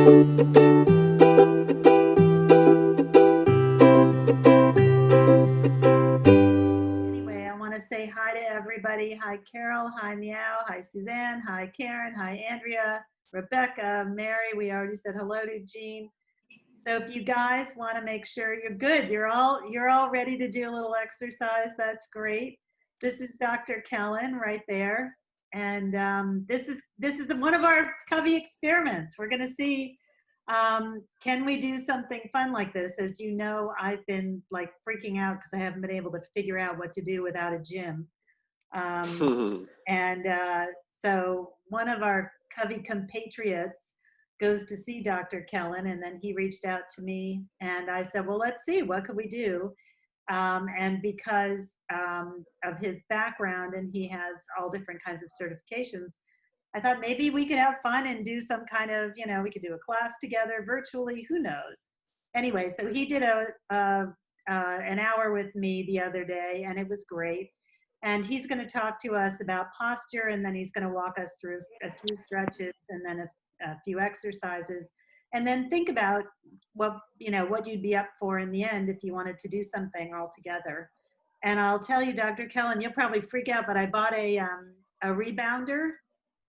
Anyway, I want to say hi to everybody. Hi, Carol. Hi, Meow. Hi, Suzanne. Hi, Karen. Hi, Andrea. Rebecca, Mary. We already said hello to Jean. So if you guys want to make sure you're good, you're all ready to do a little exercise. That's great. This is Dr. Kellen right there, and this is one of our Covey experiments. We're going to see, can we do something fun like this? As you know, I've been like freaking out because I haven't been able to figure out what to do without a gym. Um, and so one of our Covey compatriots goes to see Dr. Kellen, and then he reached out to me, and I said, well, let's see, what could we do? And because of his background, and he has all different kinds of certifications, I thought maybe we could have fun and do some kind of, we could do a class together virtually, who knows? Anyway, so he did an hour with me the other day, and it was great. And he's going to talk to us about posture, and then he's going to walk us through a few stretches and then a few exercises. And then think about what you'd be up for in the end if you wanted to do something all together. And I'll tell you, Dr. Kellen, you'll probably freak out, but I bought a rebounder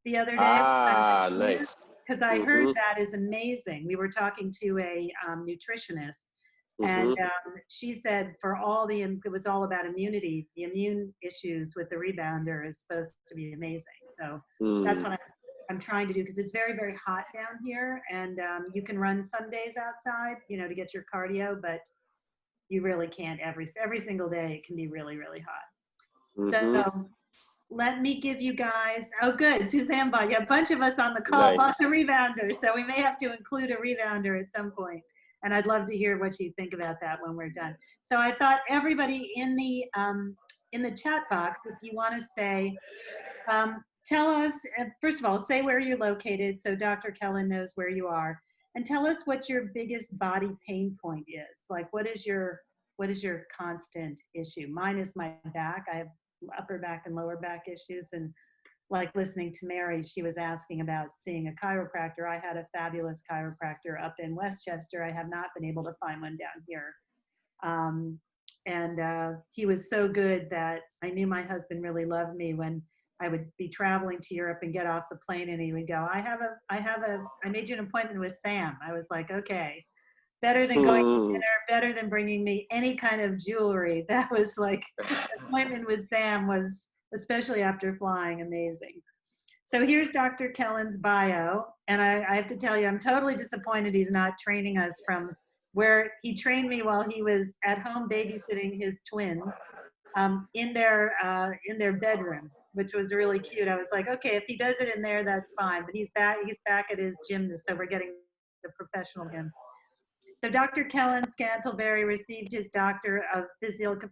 the other day Nice. because I heard that is amazing. We were talking to a nutritionist, and she said it was all about immunity. The immune issues with the rebounder is supposed to be amazing. So that's what I'm trying to do, because it's very, very hot down here, and you can run some days outside, to get your cardio, but you really can't every single day. It can be really, really hot. So let me give you guys, oh good, Suzanne bought, a bunch of us on the call bought the rebounder, so we may have to include a rebounder at some point. And I'd love to hear what you think about that when we're done. So I thought everybody in the chat box, if you want to say, tell us, first of all, say where you're located so Dr. Kellen knows where you are, and tell us what your biggest body pain point is. Like, what is your constant issue? Mine is my back. I have upper back and lower back issues, and like listening to Mary, she was asking about seeing a chiropractor. I had a fabulous chiropractor up in Westchester. I have not been able to find one down here. And he was so good that I knew my husband really loved me when I would be traveling to Europe and get off the plane, and he would go, I made you an appointment with Sam. I was like, okay, better than going to dinner, better than bringing me any kind of jewelry. That was like, the appointment with Sam was, especially after flying, amazing. So here's Dr. Kellen's bio, and I have to tell you, I'm totally disappointed he's not training us from where he trained me while he was at home babysitting his twins in their bedroom, which was really cute. I was like, okay, if he does it in there, that's fine. But he's back at his gym, so we're getting the professional him. So Dr. Kellen Scantlebury received his Doctor of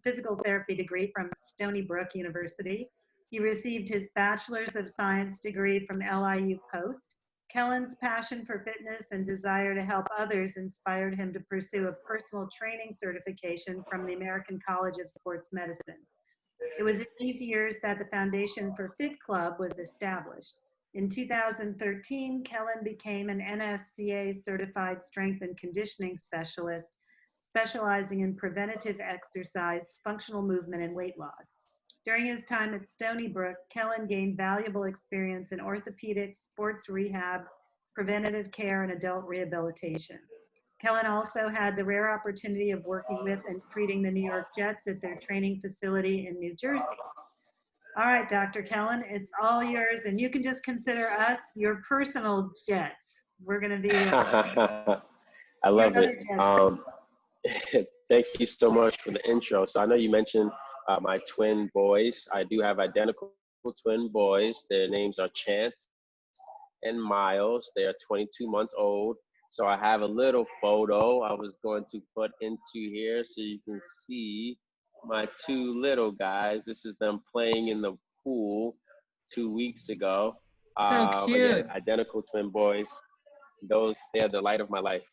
Physical Therapy degree from Stony Brook University. He received his Bachelor's of Science degree from LIU Post. Kellen's passion for fitness and desire to help others inspired him to pursue a personal training certification from the American College of Sports Medicine. It was in these years that the foundation for Fit Club was established. In 2013, Kellen became an NSCA certified strength and conditioning specialist, specializing in preventative exercise, functional movement, and weight loss. During his time at Stony Brook, Kellen gained valuable experience in orthopedics, sports rehab, preventative care, and adult rehabilitation. Kellen also had the rare opportunity of working with and treating the New York Jets at their training facility in New Jersey. All right, Dr. Kellen, it's all yours, and you can just consider us your personal Jets. We're going to be I love it. Thank you so much for the intro. So I know you mentioned my twin boys. I do have identical twin boys. Their names are Chance and Miles. They are 22 months old. So I have a little photo I was going to put into here so you can see my two little guys. This is them playing in the pool 2 weeks ago. So cute. Again, identical twin boys. They're the light of my life.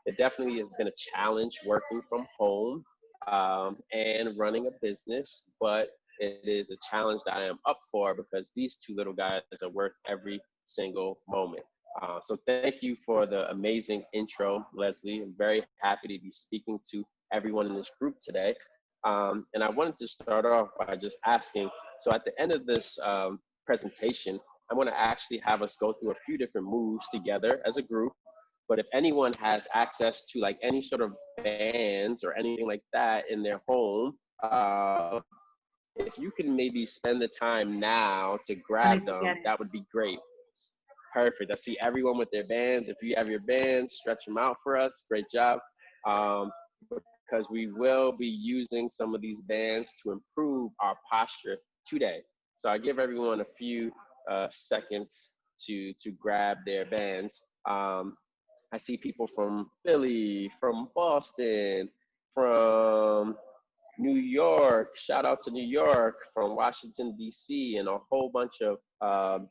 It definitely has been a challenge working from home and running a business, but it is a challenge that I am up for because these two little guys are worth every single moment. So thank you for the amazing intro, Leslie. I'm very happy to be speaking to everyone in this group today. And I wanted to start off by just asking, so at the end of this presentation, I'm gonna actually have us go through a few different moves together as a group. But if anyone has access to like any sort of bands or anything like that in their home, if you can maybe spend the time now to grab them, that would be great. Perfect. I see everyone with their bands. If you have your bands, stretch them out for us. Great job. Because we will be using some of these bands to improve our posture today. So I give everyone a few seconds to grab their bands. I see people from Philly, from Boston, from New York, shout out to New York, from Washington, D.C., and a whole bunch of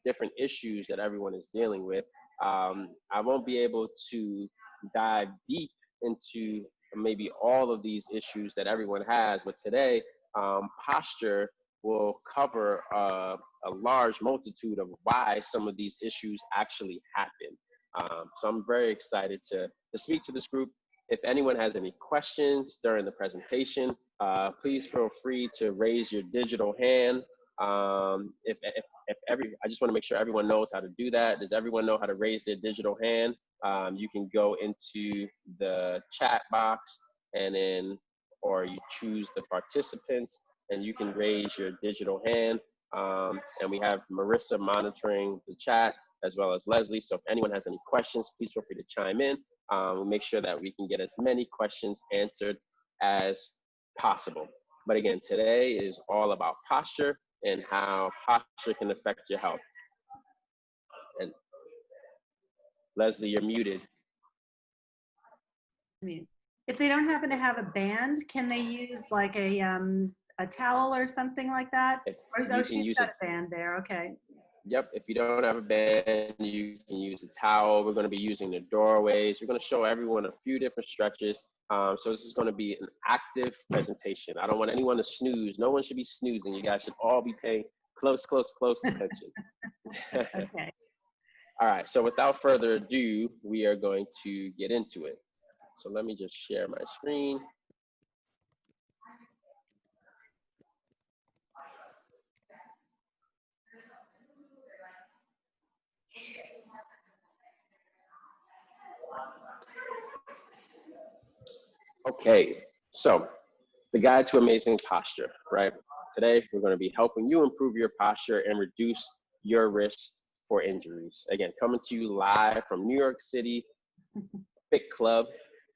different issues that everyone is dealing with. I won't be able to dive deep into maybe all of these issues that everyone has, but today, posture will cover a large multitude of why some of these issues actually happen. So I'm very excited to speak to this group. If anyone has any questions during the presentation, please feel free to raise your digital hand. I just want to make sure everyone knows how to do that. Does everyone know how to raise their digital hand? You can go into the chat box and then, or you choose the participants and you can raise your digital hand. And we have Marissa monitoring the chat as well as Leslie. So if anyone has any questions, please feel free to chime in. We'll make sure that we can get as many questions answered as possible. But again, today is all about posture and how posture can affect your health. And Leslie, you're muted. If they don't happen to have a band, can they use like a towel or something like that? Or she's got a band there, okay. Yep, if you don't have a band, you can use a towel. We're going to be using the doorways. We're going to show everyone a few different stretches. So this is going to be an active presentation. I don't want anyone to snooze. No one should be snoozing. You guys should all be paying close attention. Okay. All right, so without further ado, we are going to get into it. So let me just share my screen. Okay, so the guide to amazing posture, right? Today, we're going to be helping you improve your posture and reduce your risk for injuries. Again, coming to you live from New York City, Covy Club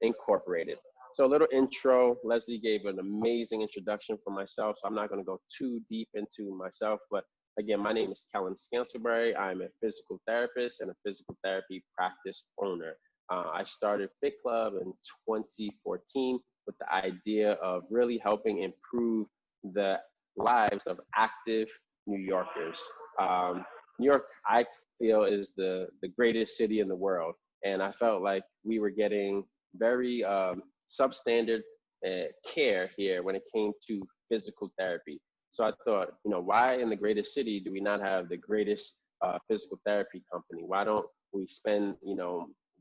Incorporated. So a little intro, Leslie gave an amazing introduction for myself, so I'm not going to go too deep into myself, but again, my name is Kellen Scantlebury. I'm a physical therapist and a physical therapy practice owner. I started Covy Club in 2014 with the idea of really helping improve the lives of active New Yorkers. New York, I feel, is the greatest city in the world. And I felt like we were getting very substandard care here when it came to physical therapy. So I thought, why in the greatest city do we not have the greatest physical therapy company? Why don't we spend,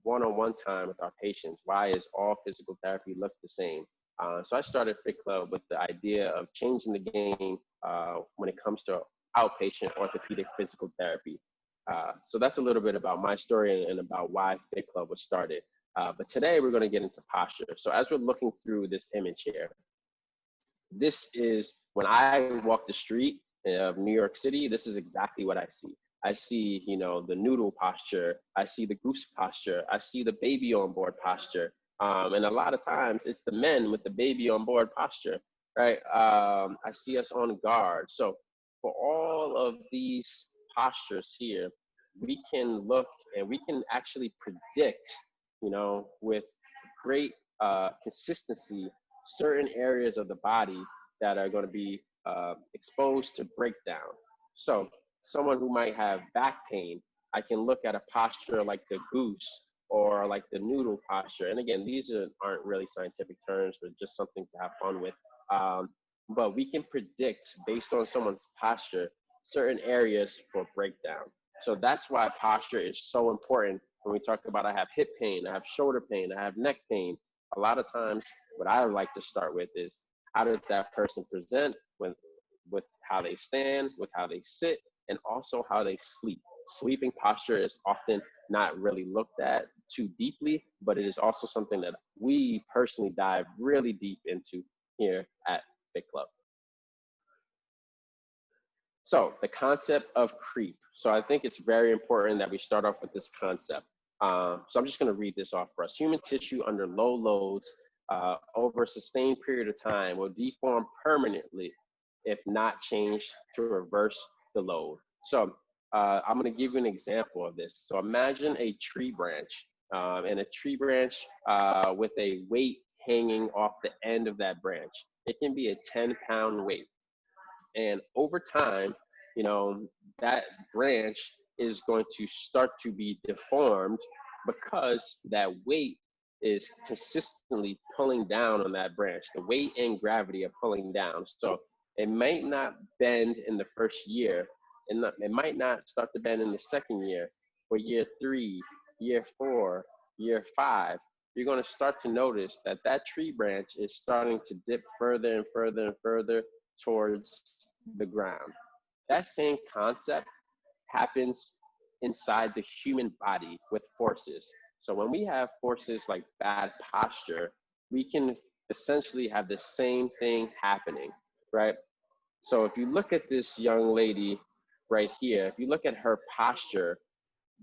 one-on-one time with our patients? Why is all physical therapy look the same? So I started Covy Club with the idea of changing the game when it comes to outpatient orthopedic physical therapy. So that's a little bit about my story and about why Covy Club was started. But today we're going to get into posture. So as we're looking through this image here, this is when I walk the street of New York City, this is exactly what I see. I see, the noodle posture. I see the goose posture. I see the baby on board posture. And a lot of times it's the men with the baby on board posture, right? I see us on guard. So for all of these postures here, we can look and we can actually predict, with great consistency, certain areas of the body that are going to be exposed to breakdown. So someone who might have back pain, I can look at a posture like the goose or like the noodle posture. And again, these aren't really scientific terms, but just something to have fun with. But we can predict based on someone's posture certain areas for breakdown. So that's why posture is so important when we talk about I have hip pain, I have shoulder pain, I have neck pain. A lot of times, what I like to start with is how does that person present with how they stand, with how they sit, and also how they sleep. Sleeping posture is often not really looked at too deeply, but it is also something that we personally dive really deep into here at Fit Club. So the concept of creep. So I think it's very important that we start off with this concept. So I'm just going to read this off for us. Human tissue under low loads over a sustained period of time will deform permanently if not changed to reverse the load. So I'm going to give you an example of this. So imagine a tree branch and a tree branch with a weight hanging off the end of that branch. It can be a 10-pound weight. And over time, you know, that branch is going to start to be deformed because that weight is consistently pulling down on that branch. The weight and gravity are pulling down. So it might not bend in the first year, and it might not start to bend in the second year, but year 3, year 4, year 5, you're going to start to notice that that tree branch is starting to dip further and further and further towards the ground. That same concept happens inside the human body with forces. So when we have forces like bad posture, we can essentially have the same thing happening, right? So if you look at this young lady right here, if you look at her posture,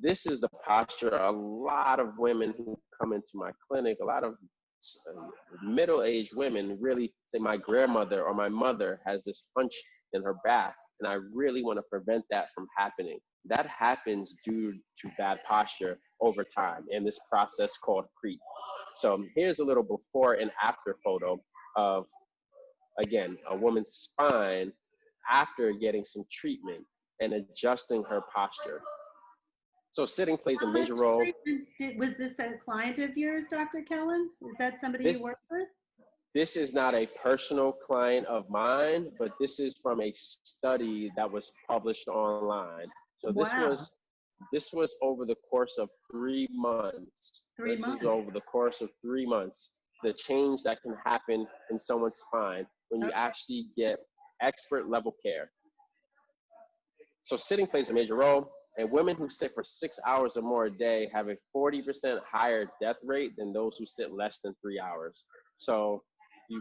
this is the posture a lot of women who come into my clinic, a lot of middle-aged women really say my grandmother or my mother has this hunch in her back, and I really want to prevent that from happening. That happens due to bad posture over time in this process called creep. So here's a little before and after photo of, again, a woman's spine after getting some treatment and adjusting her posture. So sitting plays a How major much role. treatment was this a client of yours, Dr. Kellen? Is that somebody you This work with? this is not a personal client of mine, but this is from a study that was published online. So Wow, this was over the course of 3 months. 3 months. Over the course of 3 months. The change that can happen in someone's spine when you Okay. actually get expert level care. So sitting plays a major role, and women who sit for 6 hours or more a day have a 40% higher death rate than those who sit less than 3 hours. So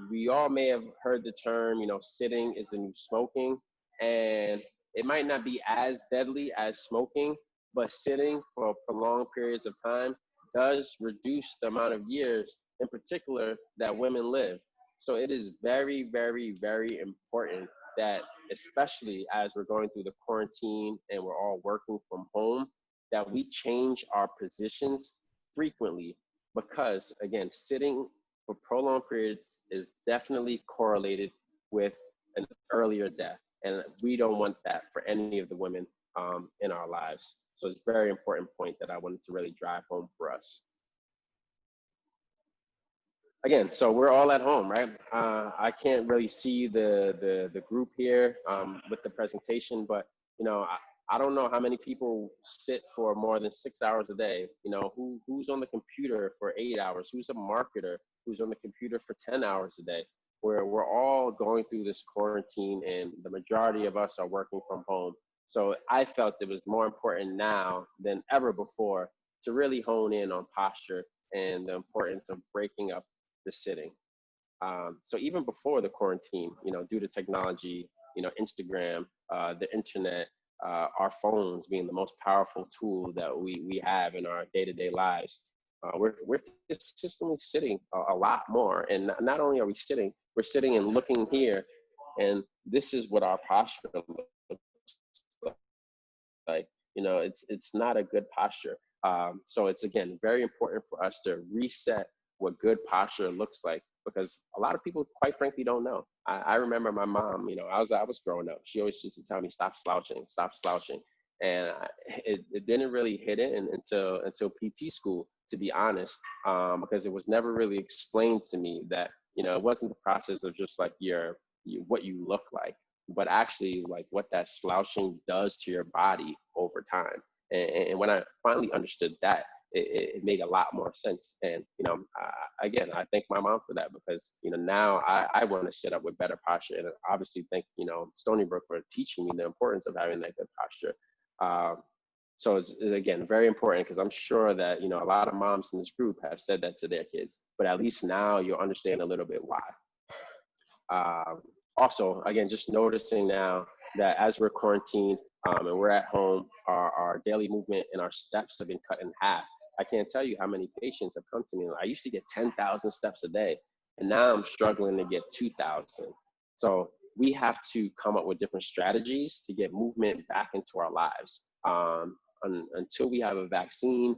we all may have heard the term, you know, sitting is the new smoking, and it might not be as deadly as smoking, but sitting for prolonged periods of time does reduce the amount of years in particular that women live. So it is very, very, very important that, especially as we're going through the quarantine and we're all working from home, that we change our positions frequently, because again, sitting for prolonged periods is definitely correlated with an earlier death, and we don't want that for any of the women in our lives. So it's a very important point that I wanted to really drive home for us. Again, so we're all at home, right? I can't really see the group here with the presentation, but you know, I don't know how many people sit for more than 6 hours a day. You know, who's on the computer for 8 hours? Who's a marketer who's on the computer for 10 hours a day? Where we're all going through this quarantine, and the majority of us are working from home. So I felt it was more important now than ever before to really hone in on posture and the importance of breaking up the sitting. So even before the quarantine, you know, due to technology, you know, Instagram, the internet, our phones being the most powerful tool that we have in our day-to-day lives, we're consistently sitting a lot more. And not only are we sitting, we're sitting and looking here, and this is what our posture looks like. You know, it's not a good posture. So it's, again, very important for us to reset what good posture looks like, because a lot of people, quite frankly, don't know. I remember my mom, you know, I was growing up, she always used to tell me, stop slouching. And it didn't really hit in until PT school, to be honest, because it was never really explained to me that, you know, it wasn't the process of just like what you look like. but actually like what that slouching does to your body over time. And when I finally understood that, it made a lot more sense. And, again, I thank my mom for that, because, now I want to sit up with better posture. And obviously thank, Stony Brook for teaching me the importance of having that good posture. So it's, again, very important, because I'm sure that, a lot of moms in this group have said that to their kids, but at least now you'll understand a little bit why. Also, again, just noticing now that as we're quarantined, and we're at home, our daily movement and our steps have been cut in half. I can't tell you how many patients have come to me. I used to get 10,000 steps a day, and now I'm struggling to get 2,000. So we have to come up with different strategies to get movement back into our lives. Until we have a vaccine,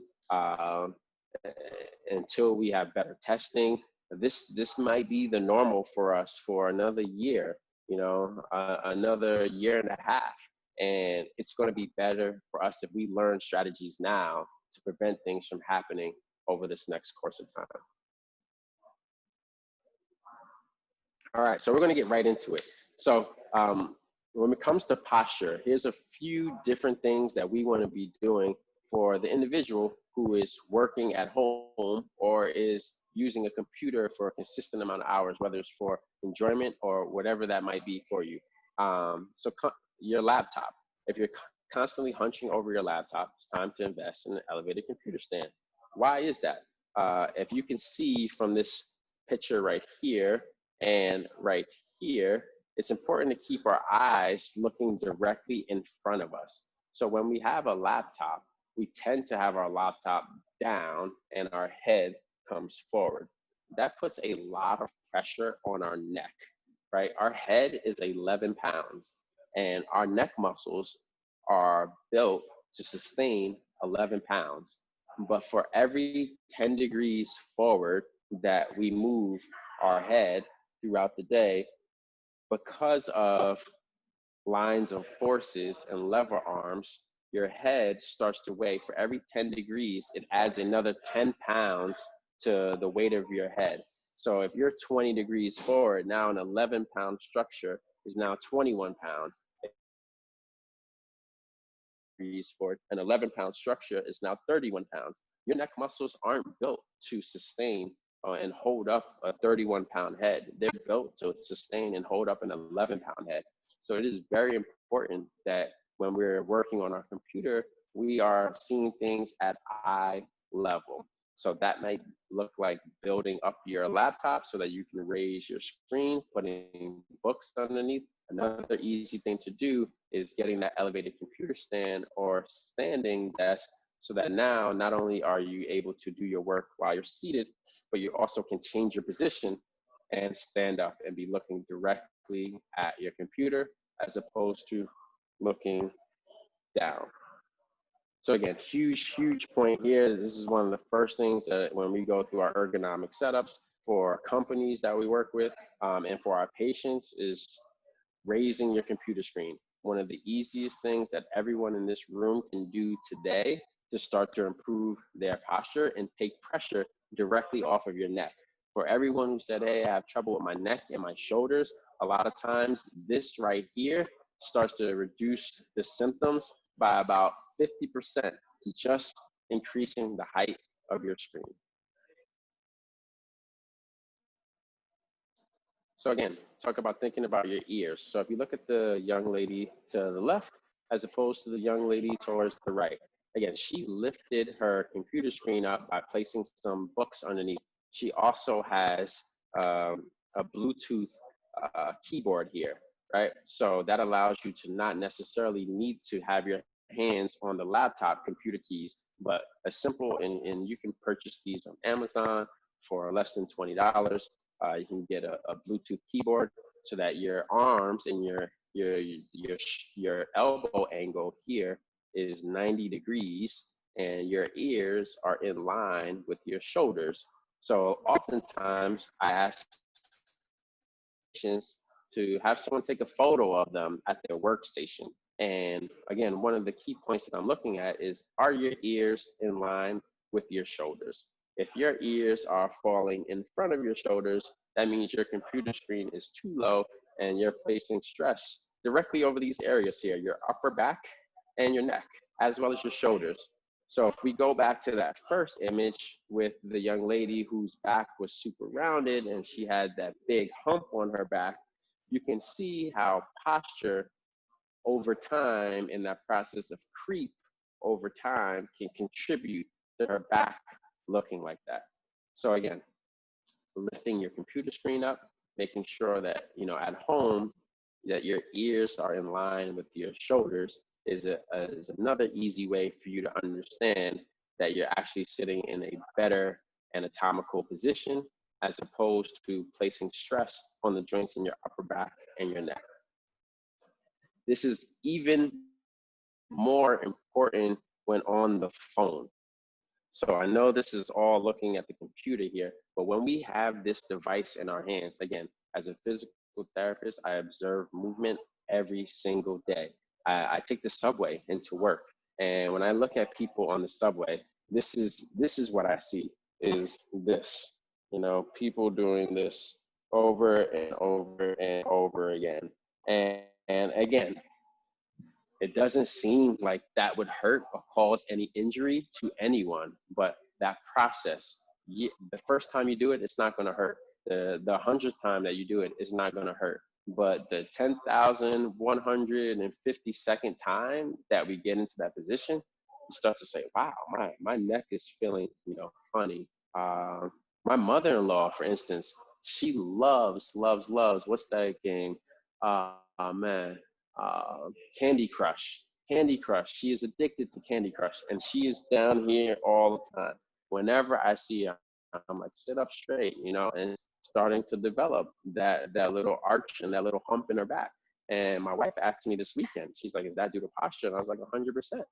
until we have better testing, this might be the normal for us for another year, another year and a half. And it's going to be better for us if we learn strategies now to prevent things from happening over this next course of time. All right, so we're going to get right into it. So when it comes to posture, here's a few different things that we want to be doing for the individual who is working at home or is using a computer for a consistent amount of hours, whether it's for enjoyment or whatever that might be for you. Your laptop, if you're constantly hunching over your laptop, it's time to invest in an elevated computer stand. Why is that? If you can see from this picture right here and right here, it's important to keep our eyes looking directly in front of us. So when we have a laptop, we tend to have our laptop down and our head comes forward. That puts a lot of pressure on our neck, right? Our head is 11 pounds and our neck muscles are built to sustain 11 pounds. But for every 10 degrees forward that we move our head throughout the day, because of lines of forces and lever arms, your head starts to weigh. For every 10 degrees, it adds another 10 pounds to the weight of your head. So if you're 20 degrees forward, now an 11-pound structure is now 21 pounds. Forward, an 11-pound structure is now 31 pounds. Your neck muscles aren't built to sustain and hold up a 31-pound head. They're built to sustain and hold up an 11-pound head. So it is very important that when we're working on our computer, we are seeing things at eye level. So that might look like building up your laptop so that you can raise your screen, putting books underneath. Another easy thing to do is getting that elevated computer stand or standing desk, so that now not only are you able to do your work while you're seated, but you also can change your position and stand up and be looking directly at your computer as opposed to looking down. So again, huge point here. This is one of the first things that when we go through our ergonomic setups for companies that we work with and for our patients is raising your computer screen. One of the easiest things that everyone in this room can do today to start to improve their posture and take pressure directly off of your neck. For everyone who said, hey, I have trouble with my neck and my shoulders, a lot of times this right here starts to reduce the symptoms by about 50%, just increasing the height of your screen. So again, talk about thinking about your ears. So if you look at the young lady to the left, as opposed to the young lady towards the right, again, she lifted her computer screen up by placing some books underneath. She also has a Bluetooth keyboard here, right? So that allows you to not necessarily need to have your hands on the laptop computer keys, but a simple, and you can purchase these on Amazon for less than $20. You can get a Bluetooth keyboard so that your arms and your elbow angle here is 90 degrees and your ears are in line with your shoulders. So oftentimes I ask patients to have someone take a photo of them at their workstation. And again, one of the key points that I'm looking at is, are your ears in line with your shoulders? If your ears are falling in front of your shoulders, that means your computer screen is too low and you're placing stress directly over these areas here, your upper back and your neck, as well as your shoulders. So if we go back to that first image with the young lady whose back was super rounded and she had that big hump on her back, you can see how posture over time in that process of creep over time can contribute to her back looking like that. So again, lifting your computer screen up, making sure that, at home, that your ears are in line with your shoulders is another easy way for you to understand that you're actually sitting in a better anatomical position as opposed to placing stress on the joints in your upper back and your neck. This is even more important when on the phone. So I know this is all looking at the computer here, but when we have this device in our hands, again, as a physical therapist, I observe movement every single day. I take the subway into work, and when I look at people on the subway, this is what I see is this, people doing this over and over and over again. And again, it doesn't seem like that would hurt or cause any injury to anyone, but that process, the first time you do it, it's not going to hurt. The 100th time that you do it, it's not going to hurt. But the 10,152nd time that we get into that position, you start to say, wow, my neck is feeling, funny. My mother-in-law, for instance, she loves, what's that game? Man, uh, Candy Crush. Candy Crush. She is addicted to Candy Crush, and she is down here all the time. Whenever I see her, I'm like, sit up straight, and it's starting to develop that little arch and that little hump in her back. And my wife asked me this weekend, she's like, is that due to posture? And I was like, 100%.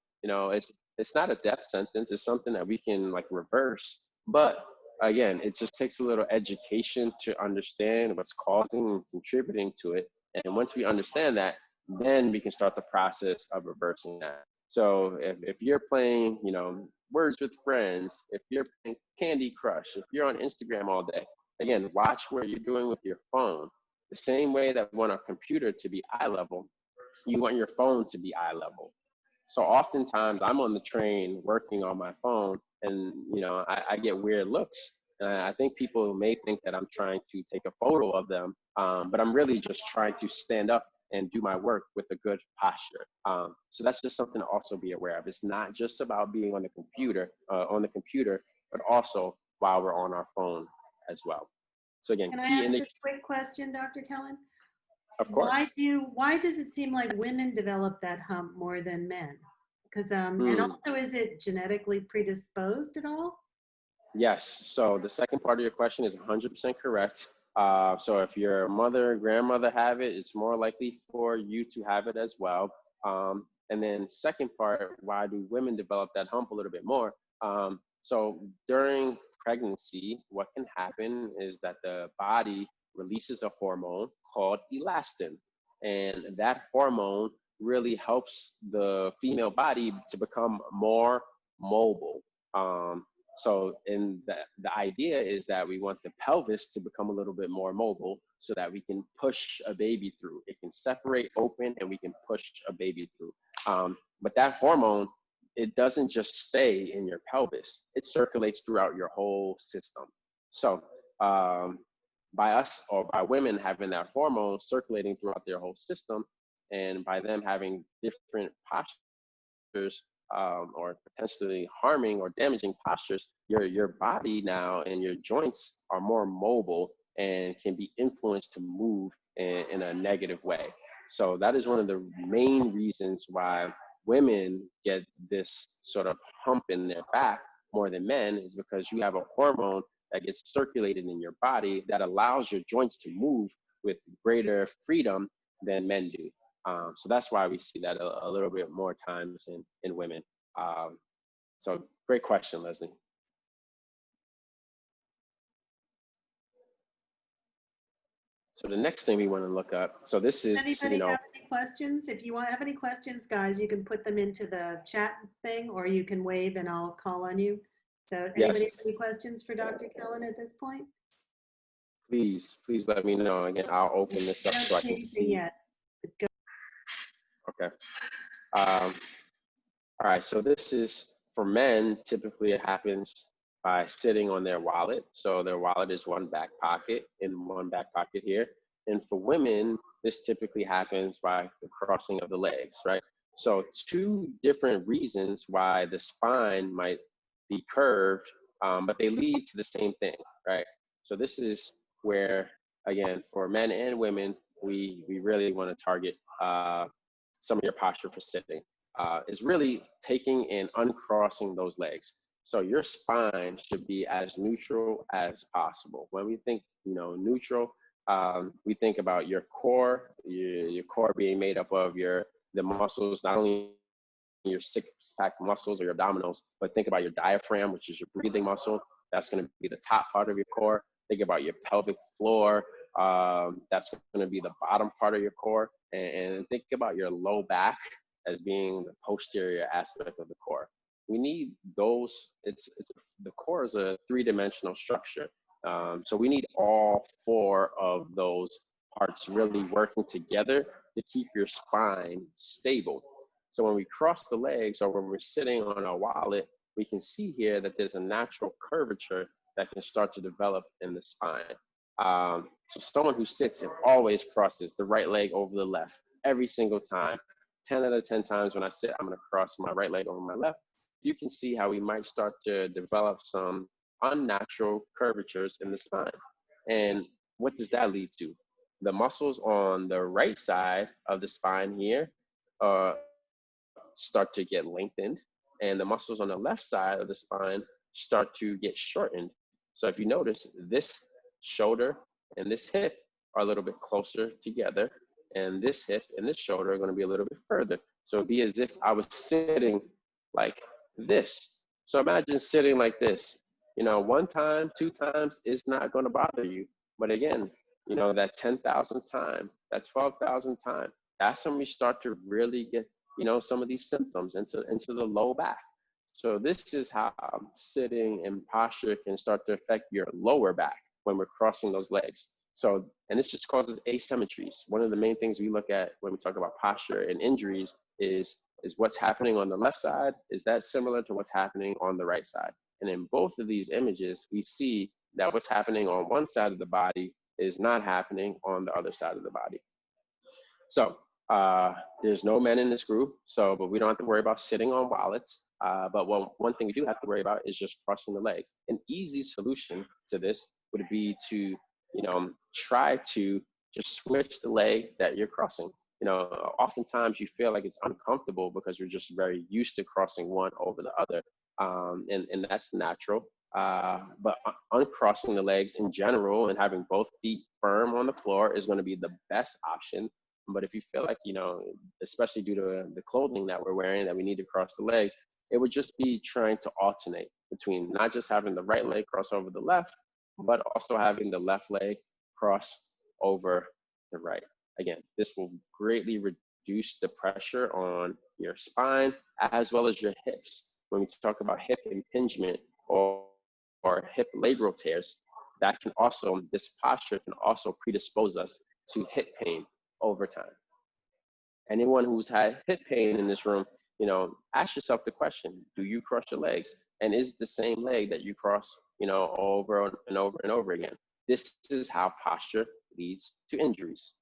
It's not a death sentence. It's something that we can like reverse. But again, it just takes a little education to understand what's causing and contributing to it. And once we understand that, then we can start the process of reversing that. So if you're playing, Words with Friends, if you're playing Candy Crush, if you're on Instagram all day, again, watch what you're doing with your phone. The same way that we want our computer to be eye level, you want your phone to be eye level. So oftentimes I'm on the train working on my phone and, I get weird looks. I think people may think that I'm trying to take a photo of them, but I'm really just trying to stand up and do my work with a good posture. So that's just something to also be aware of. It's not just about being on the computer, but also while we're on our phone as well. So again, Can I ask a quick question, Dr. Kellen? Of course. Why does it seem like women develop that hump more than men? Because and also, is it genetically predisposed at all? Yes. So the second part of your question is 100% correct. So if your mother and grandmother have it, it's more likely for you to have it as well. And then second part, why do women develop that hump a little bit more? So during pregnancy, what can happen is that the body releases a hormone called elastin. And that hormone really helps the female body to become more mobile. So the idea is that we want the pelvis to become a little bit more mobile so that we can push a baby through. It can separate open and we can push a baby through. But that hormone, it doesn't just stay in your pelvis. It circulates throughout your whole system. So by us or by women having that hormone circulating throughout their whole system, and by them having different postures or potentially harming or damaging postures, your body now and your joints are more mobile and can be influenced to move in a negative way. So that is one of the main reasons why women get this sort of hump in their back more than men, is because you have a hormone that gets circulated in your body that allows your joints to move with greater freedom than men do. So that's why we see that a little bit more times in women. So great question, Leslie. So the next thing we want to look up, so this is, Anybody have any questions? If you have any questions, guys, you can put them into the chat thing, or you can wave and I'll call on you. So anybody have any questions for Dr. Kellen at this point? Please let me know. Again, I'll open this up so I can see. Yet, but go. Okay. Um, all right, so this is for men, typically it happens by sitting on their wallet. So their wallet is one back pocket and one back pocket here. And for women, this typically happens by the crossing of the legs, right? So two different reasons why the spine might be curved, but they lead to the same thing, right? So this is where, again, for men and women, we really want to target some of your posture for sitting is really taking and uncrossing those legs. So your spine should be as neutral as possible. When we think, neutral, we think about your core, your core being made up of the muscles, not only your six pack muscles or your abdominals, but think about your diaphragm, which is your breathing muscle. That's going to be the top part of your core. Think about your pelvic floor. That's going to be the bottom part of your core. And think about your low back as being the posterior aspect of the core. We need those. The core is a three-dimensional structure. So we need all four of those parts really working together to keep your spine stable. So when we cross the legs or when we're sitting on our wallet, we can see here that there's a natural curvature that can start to develop in the spine. So someone who sits and always crosses the right leg over the left every single time, 10 out of 10 times when I sit, I'm going to cross my right leg over my left. You can see how we might start to develop some unnatural curvatures in the spine. And what does that lead to? The muscles on the right side of the spine here start to get lengthened, and the muscles on the left side of the spine start to get shortened. So if you notice, this shoulder and this hip are a little bit closer together, and this hip and this shoulder are going to be a little bit further. So it'd be as if I was sitting like this. So imagine sitting like this. One time, two times is not going to bother you. But again, that 10,000 time, that 12,000 time, that's when we start to really get some of these symptoms into the low back. So this is how sitting and posture can start to affect your lower back when we're crossing those legs. So, and this just causes asymmetries. One of the main things we look at when we talk about posture and injuries is what's happening on the left side. Is that similar to what's happening on the right side? And in both of these images, we see that what's happening on one side of the body is not happening on the other side of the body. So there's no men in this group, but we don't have to worry about sitting on wallets. But one thing we do have to worry about is just crossing the legs. An easy solution to this would be to, try to just switch the leg that you're crossing. Oftentimes you feel like it's uncomfortable because you're just very used to crossing one over the other. And that's natural. But uncrossing the legs in general and having both feet firm on the floor is going to be the best option. But if you feel like, especially due to the clothing that we're wearing, that we need to cross the legs, it would just be trying to alternate between not just having the right leg cross over the left, but also having the left leg cross over the right. Again, this will greatly reduce the pressure on your spine as well as your hips. When we talk about hip impingement or hip labral tears, this posture can also predispose us to hip pain over time. Anyone who's had hip pain in this room, ask yourself the question, do you cross your legs? And is it the same leg that you cross, over and over and over again? This is how posture leads to injuries.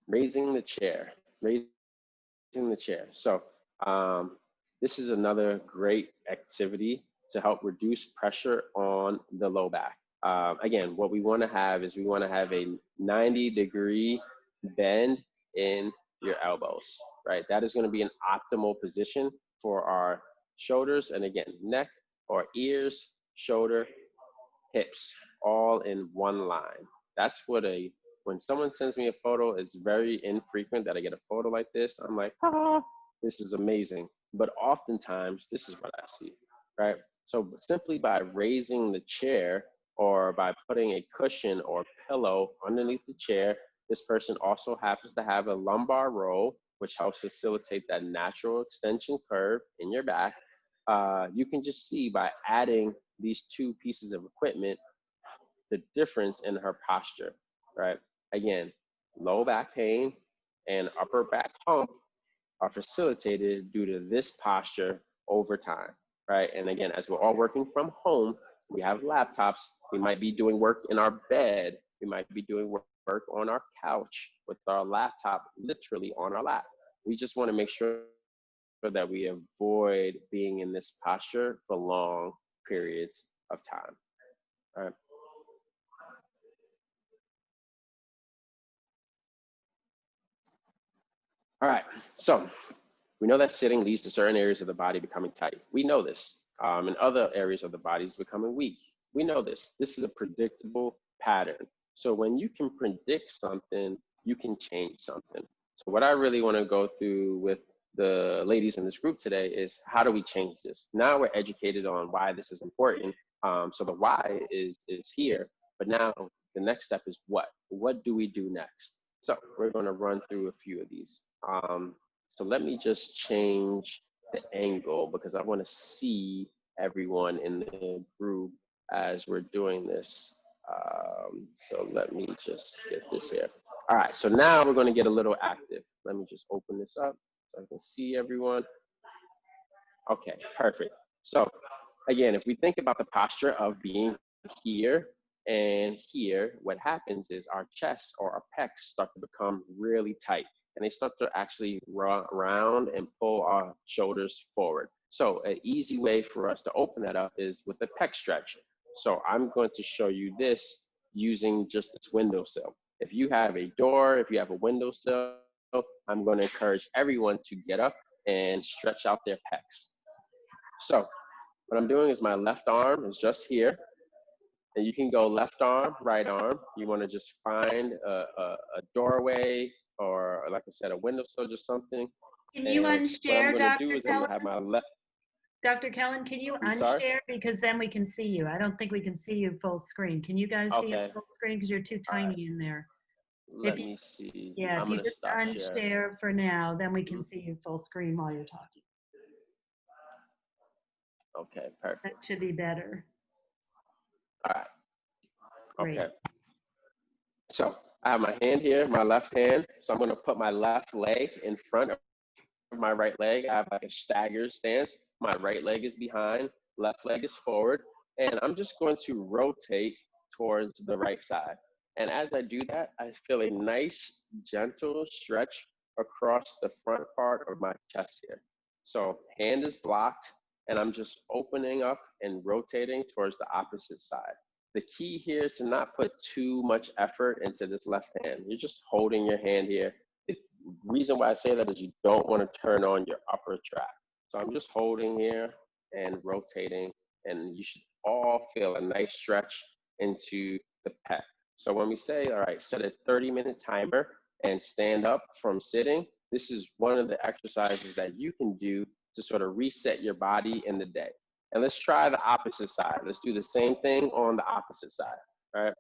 Raising the chair. So this is another great activity to help reduce pressure on the low back. Again, what we want to have is a 90-degree bend in your elbows, right? That is going to be an optimal position for our shoulders. And again, neck or ears, shoulder, hips, all in one line. That's when someone sends me a photo, it's very infrequent that I get a photo like this. I'm like, this is amazing. But oftentimes, this is what I see, right? So simply by raising the chair or by putting a cushion or pillow underneath the chair, this person also happens to have a lumbar roll, which helps facilitate that natural extension curve in your back. You can just see by adding these two pieces of equipment, the difference in her posture, right? Again, low back pain, and upper back hump are facilitated due to this posture over time, right? And again, as we're all working from home, we have laptops, we might be doing work in our bed, we might be doing work on our couch with our laptop literally on our lap. We just want to make sure that we avoid being in this posture for long periods of time. All right. All right, so we know that sitting leads to certain areas of the body becoming tight. We know this. And other areas of the body is becoming weak. We know this. This is a predictable pattern. So when you can predict something, you can change something. So what I really want to go through with the ladies in this group today is how do we change this? Now we're educated on why this is important. So the why is here, but now the next step is what? What do we do next? So we're going to run through a few of these. So let me just change the angle because I want to see everyone in the group as we're doing this. So let me just get this here. All right, so now we're going to get a little active. Let me just open this up so I can see everyone. Okay, perfect. So again, if we think about the posture of being here and here, what happens is our chest or our pecs start to become really tight and they start to actually round and pull our shoulders forward. So an easy way for us to open that up is with a pec stretch. So I'm going to show you this using just this windowsill. If you have a door, if you have a windowsill, I'm going to encourage everyone to get up and stretch out their pecs. So what I'm doing is my left arm is just here, and you can go left arm, right arm. You want to just find a doorway or, like I said, a windowsill, just something. Can you What I'm unshare, going to do Dr. is I'm going Kellen? to have my left. Dr. Kellen, can you I'm sorry. unshare because then we can see you. I don't think we can see you full screen. Can you guys see you Okay. full screen because you're too tiny in there? Let me see. Yeah, I'm if you going to just stop sharing. unshare for now, then we can see you full screen while you're talking. Okay, That perfect. should be better. All right. Great. Okay. So I have my hand here, my left hand. So I'm going to put my left leg in front of my right leg. I have like a stagger stance. My right leg is behind, left leg is forward. And I'm just going to rotate towards the right side. And as I do that, I feel a nice, gentle stretch across the front part of my chest here. So hand is blocked, and I'm just opening up and rotating towards the opposite side. The key here is to not put too much effort into this left hand. You're just holding your hand here. The reason why I say that is you don't want to turn on your upper track. So I'm just holding here and rotating, and you should all feel a nice stretch into the pec. So when we say, all right, set a 30-minute timer and stand up from sitting, this is one of the exercises that you can do to sort of reset your body in the day. And let's try the opposite side. Let's do the same thing on the opposite side, right?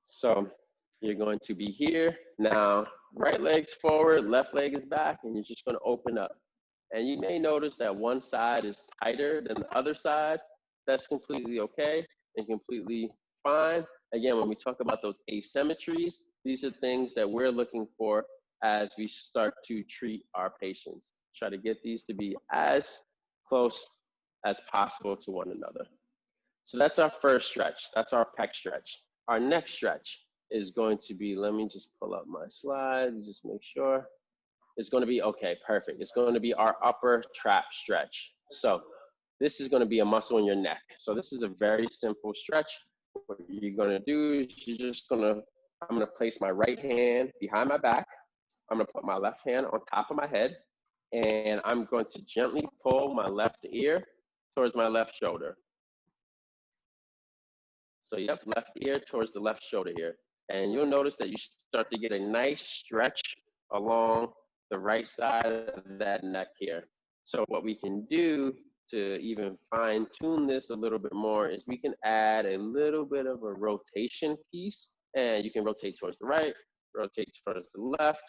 So you're going to be here. Now, right leg's forward, left leg is back, and you're just going to open up. And you may notice that one side is tighter than the other side. That's completely okay and completely fine. Again, when we talk about those asymmetries, these are things that we're looking for as we start to treat our patients. Try to get these to be as close as possible to one another. So that's our first stretch. That's our pec stretch. Our next stretch is going to be, let me just pull up my slides, just make sure. It's going to be, okay, perfect. It's going to be our upper trap stretch. So this is going to be a muscle in your neck. So this is a very simple stretch. What you're going to do is you're just going to, I'm going to place my right hand behind my back. I'm going to put my left hand on top of my head. And I'm going to gently pull my left ear towards my left shoulder. So yep, left ear towards the left shoulder here. And you'll notice that you start to get a nice stretch along the right side of that neck here. So what we can do to even fine tune this a little bit more is we can add a little bit of a rotation piece, and you can rotate towards the right, rotate towards the left,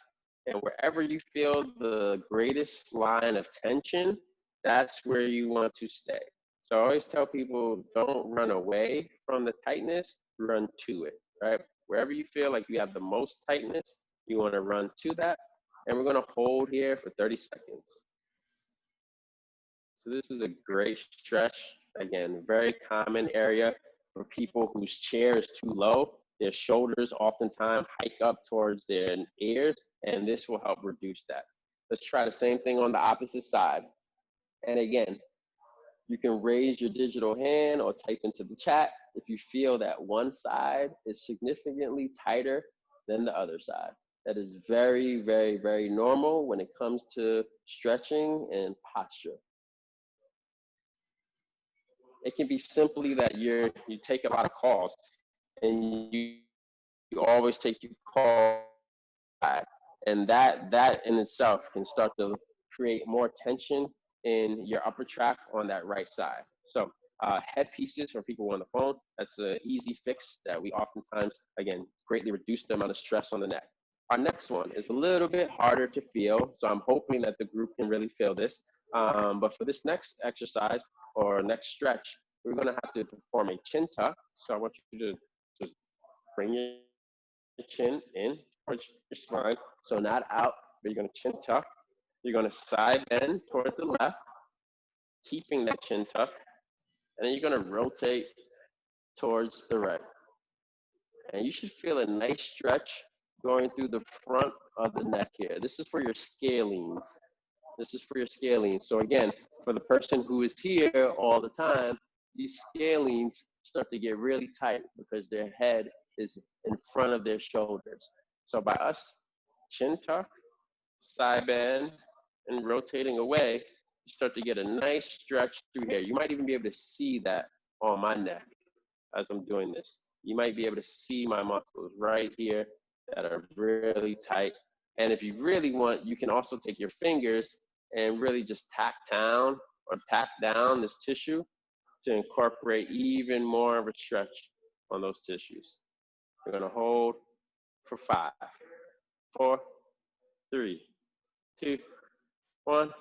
and wherever you feel the greatest line of tension, that's where you want to stay. So I always tell people, don't run away from the tightness, run to it, right? Wherever you feel like you have the most tightness, you want to run to that. And we're going to hold here for 30 seconds. So this is a great stretch. Again, very common area for people whose chair is too low. Their shoulders oftentimes hike up towards their ears, and this will help reduce that. Let's try the same thing on the opposite side. And again, you can raise your digital hand or type into the chat if you feel that one side is significantly tighter than the other side. That is very, very, very normal when it comes to stretching and posture. It can be simply that you take a lot of calls and you always take your call, and that in itself can start to create more tension in your upper track on that right side. So headpieces for people on the phone, that's an easy fix that we oftentimes, again, greatly reduce the amount of stress on the neck. Our next one is a little bit harder to feel, so I'm hoping that the group can really feel this. But for this next exercise or next stretch, we're gonna have to perform a chin tuck. So I want you to just bring your chin in towards your spine. So not out, but you're gonna chin tuck. You're gonna side bend towards the left, keeping that chin tuck. And then you're gonna rotate towards the right. And you should feel a nice stretch going through the front of the neck here. This is for your scalenes. This is for your scalenes. So again, for the person who is here all the time, these scalenes start to get really tight because their head is in front of their shoulders. So by us, chin tuck, side bend, and rotating away, you start to get a nice stretch through here. You might even be able to see that on my neck as I'm doing this. You might be able to see my muscles right here that are really tight. And if you really want, you can also take your fingers and really just tap down or tap down this tissue to incorporate even more of a stretch on those tissues. We're gonna hold for 5, 4, 3, 2, 1.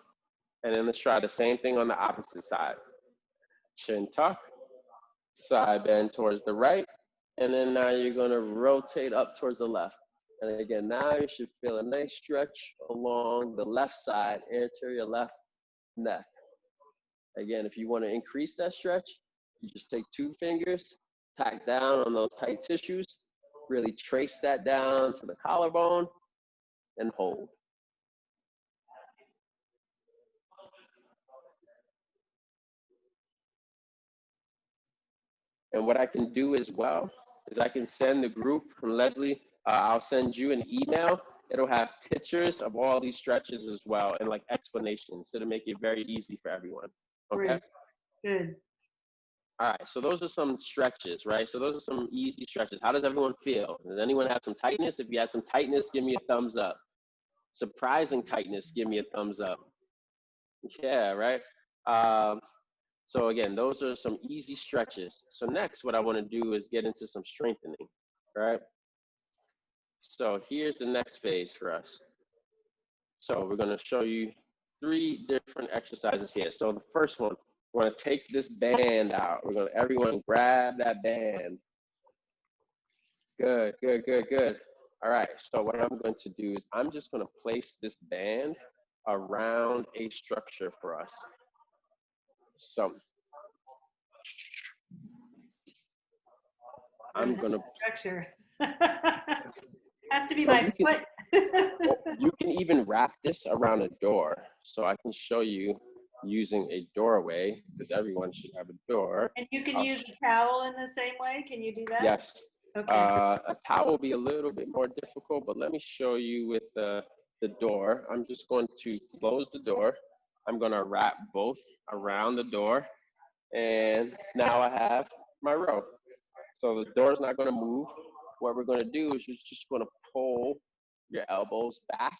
And then let's try the same thing on the opposite side. Chin tuck, side bend towards the right, and then now you're gonna rotate up towards the left. And again, now you should feel a nice stretch along the left side, anterior left neck. Again, if you wanna increase that stretch, you just take 2 fingers, tack down on those tight tissues, really trace that down to the collarbone, and hold. And what I can do as well is I can send the group from Leslie, I'll send you an email. It'll have pictures of all these stretches as well and like explanations. So to make it very easy for everyone. Okay. Great. Good. All right. So those are some stretches, right? So those are some easy stretches. How does everyone feel? Does anyone have some tightness? If you have some tightness, give me a thumbs up. Surprising tightness, give me a thumbs up. Yeah, right. So again, those are some easy stretches. So next, what I want to do is get into some strengthening, right? So here's the next phase for us. So we're going to show you 3 different exercises here. So the first one, we're going to take this band out. We're going to, everyone grab that band. Good, good, good, good. All right, so what I'm going to do is I'm just going to place this band around a structure for us. So I'm going to structure. Has to be so my foot. you can even wrap this around a door. So I can show you using a doorway because everyone should have a door. And you can use a towel in the same way. Can you do that? Yes. Okay. A towel will be a little bit more difficult, but let me show you with the door. I'm just going to close the door. I'm going to wrap both around the door. And now I have my row. So the door is not going to move. What we're going to do is you're just going to pull your elbows back,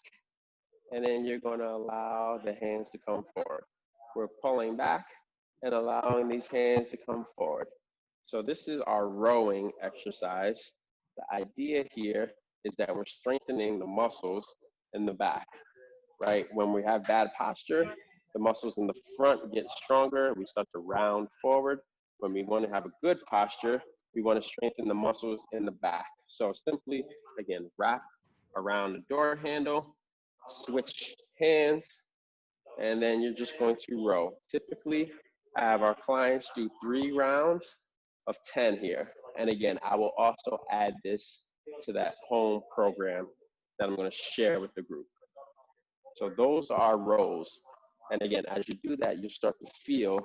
and then you're going to allow the hands to come forward. We're pulling back and allowing these hands to come forward. So this is our rowing exercise. The idea here is that we're strengthening the muscles in the back, right? When we have bad posture, the the muscles in the front get stronger. We start to round forward. When we want to have a good posture, we want to strengthen the muscles in the back. So simply, again, wrap around the door handle, switch hands, and then you're just going to row. Typically, I have our clients do 3 rounds of 10 here. And again, I will also add this to that home program that I'm going to share with the group. So those are rows. And again, as you do that, you start to feel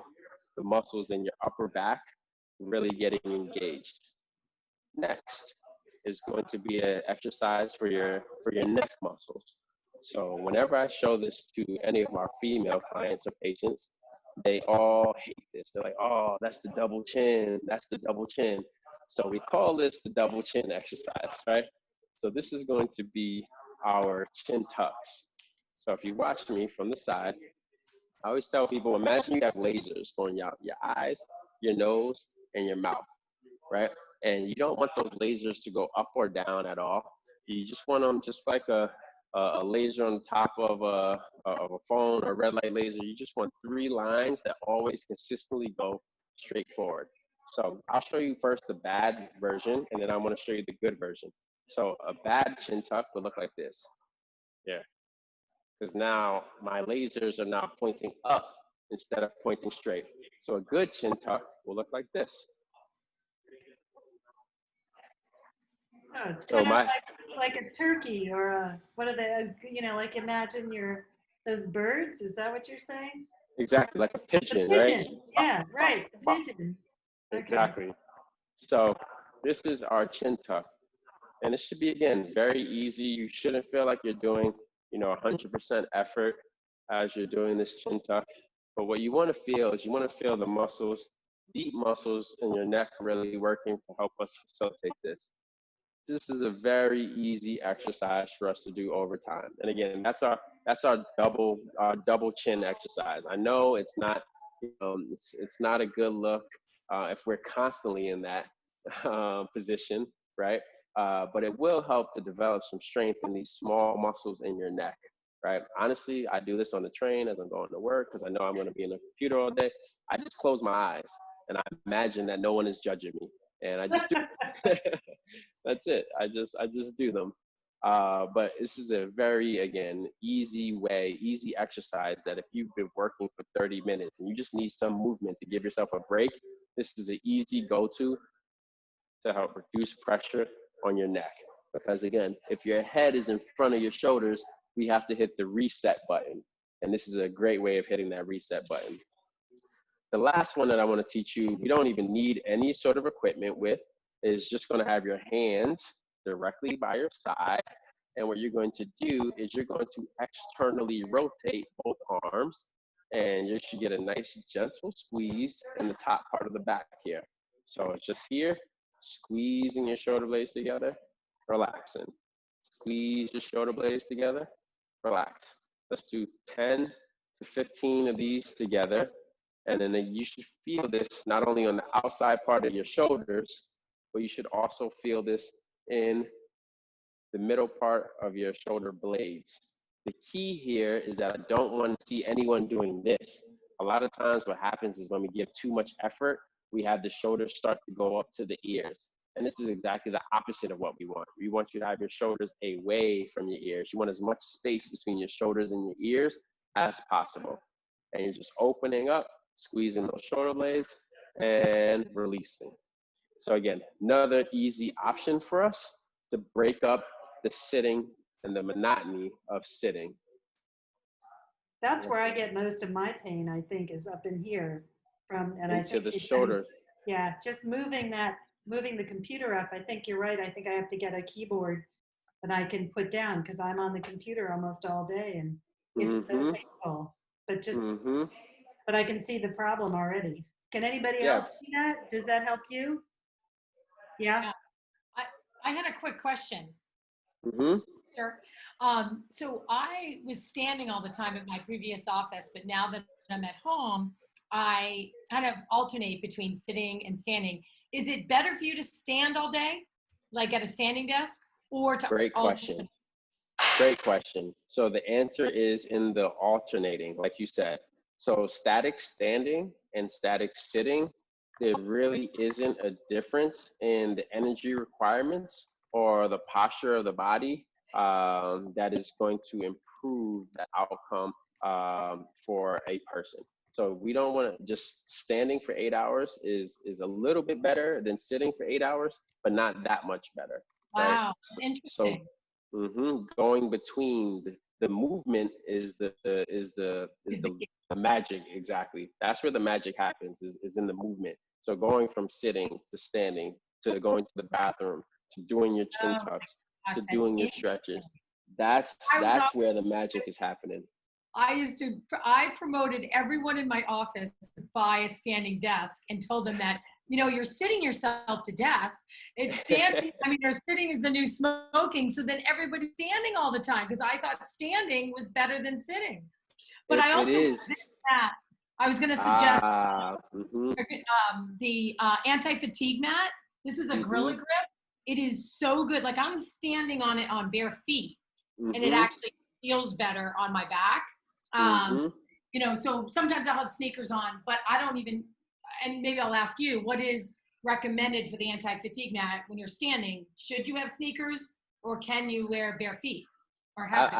the muscles in your upper back really getting engaged. Next is going to be an exercise for your neck muscles. So whenever I show this to any of our female clients or patients, they all hate this. They're like, oh, that's the double chin. That's the double chin. So we call this the double chin exercise, right? So this is going to be our chin tucks. So if you watch me from the side, I always tell people, imagine you have lasers going out your eyes, your nose, and your mouth, right? And you don't want those lasers to go up or down at all. You just want them just like a laser on top of a phone or red light laser. You just want 3 lines that always consistently go straight forward. So I'll show you first the bad version, and then I want to show you the good version. So a bad chin tuck would look like this. Yeah. Because now my lasers are now pointing up instead of pointing straight. So a good chin tuck will look like this. Oh, it's kind of like a turkey or a, what are they, you know, like imagine those birds, is that what you're saying? Exactly, like a pigeon, right? Pigeon, yeah, right, the pigeon. Okay. Exactly. So this is our chin tuck. And it should be, again, very easy. You shouldn't feel like you're doing, 100% effort as you're doing this chin tuck. But what you want to feel is you want to feel the muscles, deep muscles in your neck really working to help us facilitate this. This is a very easy exercise for us to do over time. And again, that's our double chin exercise. I know it's not, it's not a good look if we're constantly in that position, right? But it will help to develop some strength in these small muscles in your neck, right? Honestly, I do this on the train as I'm going to work because I know I'm going to be in the computer all day. I just close my eyes and I imagine that no one is judging me, and I just do. That's it. I just do them. But this is a very, again, easy exercise that if you've been working for 30 minutes and you just need some movement to give yourself a break, this is an easy go-to to help reduce pressure on your neck. Because again, if your head is in front of your shoulders, we have to hit the reset button. And this is a great way of hitting that reset button. The last one that I want to teach you, we don't even need any sort of equipment with, is just going to have your hands directly by your side. And what you're going to do is you're going to externally rotate both arms, and you should get a nice gentle squeeze in the top part of the back here. So it's just here, squeezing your shoulder blades together, relaxing. Squeeze your shoulder blades together, relax. Let's do 10 to 15 of these together. And then you should feel this not only on the outside part of your shoulders, but you should also feel this in the middle part of your shoulder blades. The key here is that I don't want to see anyone doing this. A lot of times what happens is when we give too much effort, we have the shoulders start to go up to the ears. And this is exactly the opposite of what we want. We want you to have your shoulders away from your ears. You want as much space between your shoulders and your ears as possible. And you're just opening up, squeezing those shoulder blades, and releasing. So again, another easy option for us to break up the sitting and the monotony of sitting. That's where I get most of my pain, I think, is up in here and I Into think the shoulders. yeah, just moving the computer up. I think you're right. I think I have to get a keyboard that I can put down because I'm on the computer almost all day and it's so painful. But I can see the problem already. Can anybody else see that? Does that help you? Yeah. I had a quick question. Sure. So I was standing all the time at my previous office, but now that I'm at home, I kind of alternate between sitting and standing. Is it better for you to stand all day, like at a standing desk, or to Great question. Great question. So the answer is in the alternating, like you said. So static standing and static sitting, there really isn't a difference in the energy requirements or the posture of the body that is going to improve the outcome for a person. So we don't want to just standing for 8 hours is a little bit better than sitting for 8 hours, but not that much better, right? Wow, it's So, interesting. going between the movement is the magic. Exactly. That's where the magic happens is in the movement. So going from sitting to standing to going to the bathroom to doing your chin Oh tucks gosh, to that's doing your interesting. stretches. That's I was that's where the magic is happening. I promoted everyone in my office to buy a standing desk and told them that, you're sitting yourself to death. It's standing. I mean, sitting is the new smoking. So then everybody's standing all the time because I thought standing was better than sitting. But I It also, is. that I was going to suggest Mm-hmm, the anti-fatigue mat. This is a mm-hmm, Gorilla Grip. It is so good. Like I'm standing on it on bare feet and it mm-hmm, actually feels better on my back. Um, mm-hmm. so sometimes I'll have sneakers on, but I don't even, and maybe I'll ask you, what is recommended for the anti-fatigue mat when you're standing? Should you have sneakers or can you wear bare feet or have bare?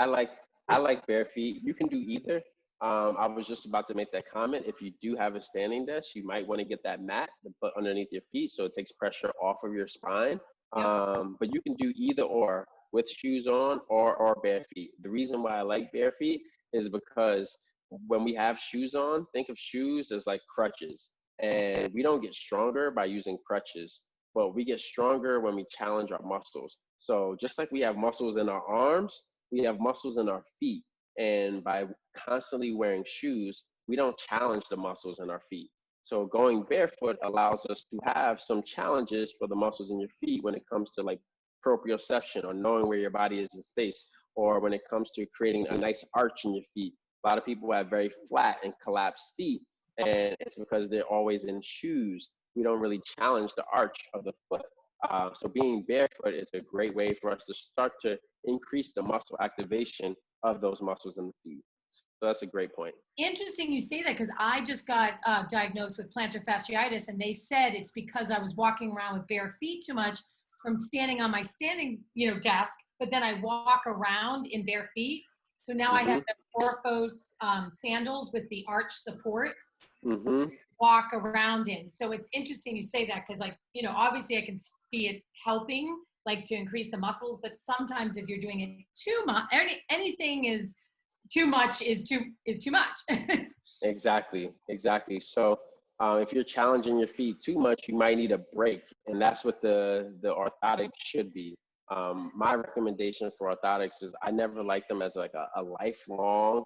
I like bare feet. You can do either. I was just about to make that comment. If you do have a standing desk, you might want to get that mat to put underneath your feet so it takes pressure off of your spine. Yep. But you can do either or with shoes on or bare feet. The reason why I like bare feet is because when we have shoes on, think of shoes as like crutches. And we don't get stronger by using crutches, but we get stronger when we challenge our muscles. So just like we have muscles in our arms, we have muscles in our feet. And by constantly wearing shoes, we don't challenge the muscles in our feet. So going barefoot allows us to have some challenges for the muscles in your feet when it comes to like proprioception or knowing where your body is in space, or when it comes to creating a nice arch in your feet. A lot of people have very flat and collapsed feet, and it's because they're always in shoes. We don't really challenge the arch of the foot. So being barefoot is a great way for us to start to increase the muscle activation of those muscles in the feet. So that's a great point. Interesting you say that because I just got diagnosed with plantar fasciitis and they said it's because I was walking around with bare feet too much from standing on my standing, desk, but then I walk around in bare feet. So now I have the Orphos sandals with the arch support walk around in. So it's interesting you say that because obviously I can see it helping like to increase the muscles, but sometimes if you're doing it too much, anything is too much is too much. Exactly. So if you're challenging your feet too much, you might need a break, and that's what the orthotic should be. My recommendation for orthotics is I never like them as like a lifelong